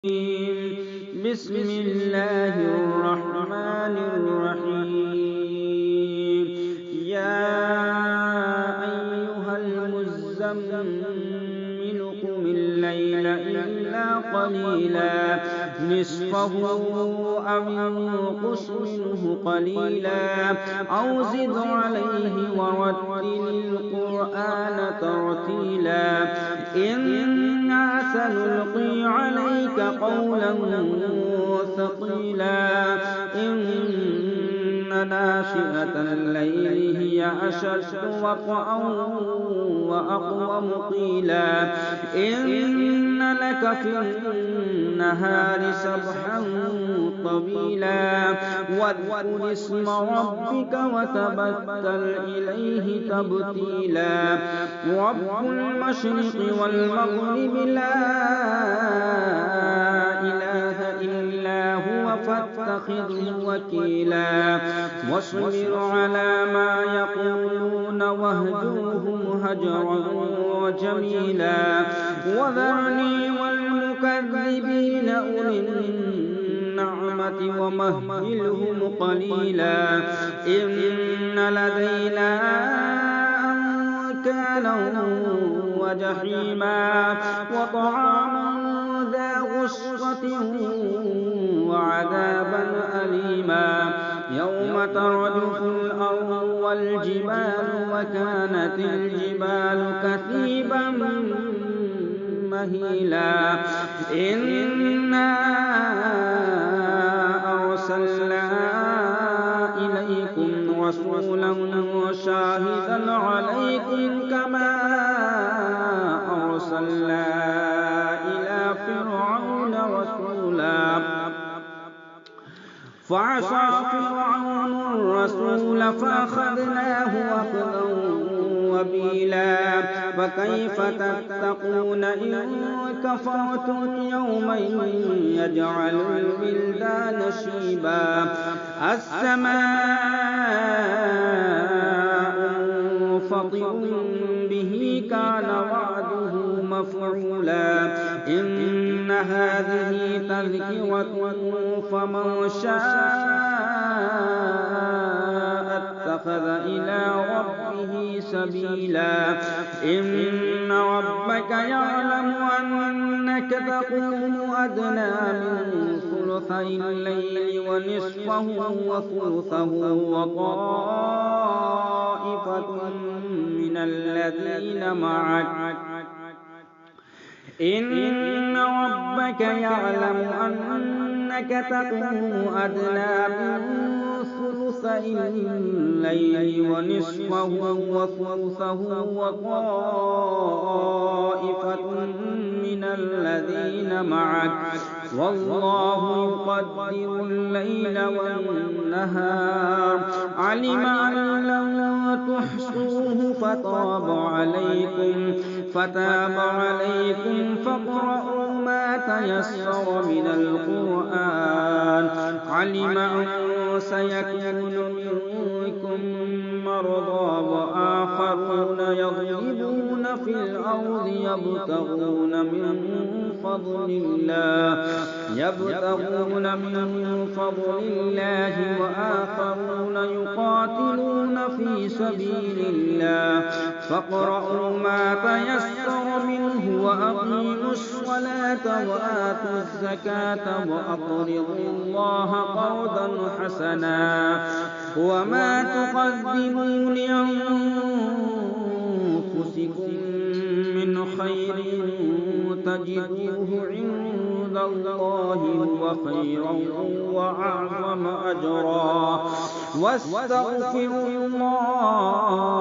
بسم الله الرحمن الرحيم يا أيها المزمل قم الليل إلا قليلا نصفه أو انقص منه قليلا أو زد عليه ورتل القرآن ترتيلا إنا سنلقي عليك قولا ثقيلا إن ناشئة الليل هي أشد وطئا وأقوم قيلا إن لك في النهار سبحا طويلا واذكر اسم ربك وتبتل إليه تبتيلا رب المشرق والمغرب لا إله إلا هو فاتخذه وكيلا واصبر على ما يقولون واهجرهم هجرا جميلا وذرني والمكذبين أولي النعمة ومهلهم قليلا إن لدينا أنكالا وجحيما وطعاما ذا غصة وعذابا أليما يوم ترجف الأرض والجبال وكانت الجبال كثيبا مهيلا إنا أرسلنا إليكم رسولا شاهدا عليكم كما أرسلنا إلى فرعون رسولا فعصى فرعون الرسول فأخذناه أخذا وبيلا فكيف تتقون إن كفرتم يوما يجعل الولدان شيبا السماء منفطر به كان وعده مفعولا إن هذه تذكرة فمن شاء اتخذ إلى ربه سبيلا إن ربك يعلم أنك تقوم أدنى من ثلثي الليل ونصفه وثلثه وطائفة من الذين معك إن ربك يعلم أنك تقوم أدنى من ثلثي الليل ونصفه وثلثه وطائفة من الذين معك والله يقدر الليل والنهار علم أن لن تحصوه فتاب عليكم فاقرؤوا ما تيسر من القرآن علم أن سيكون منكم مرضى وآخرون يضربون في الأرض يبتغون من فضل الله وآخرون يقاتلون في سبيل الله فاقرؤوا ما تيسر منه وأقيموا الصلاة وآتوا الزكاة وأقرضوا الله قرضا حسنا وما تقدموا لأنفسكم من خير تجدوه عند الله هو خيرا وأعظم أجرا واستغفروا الله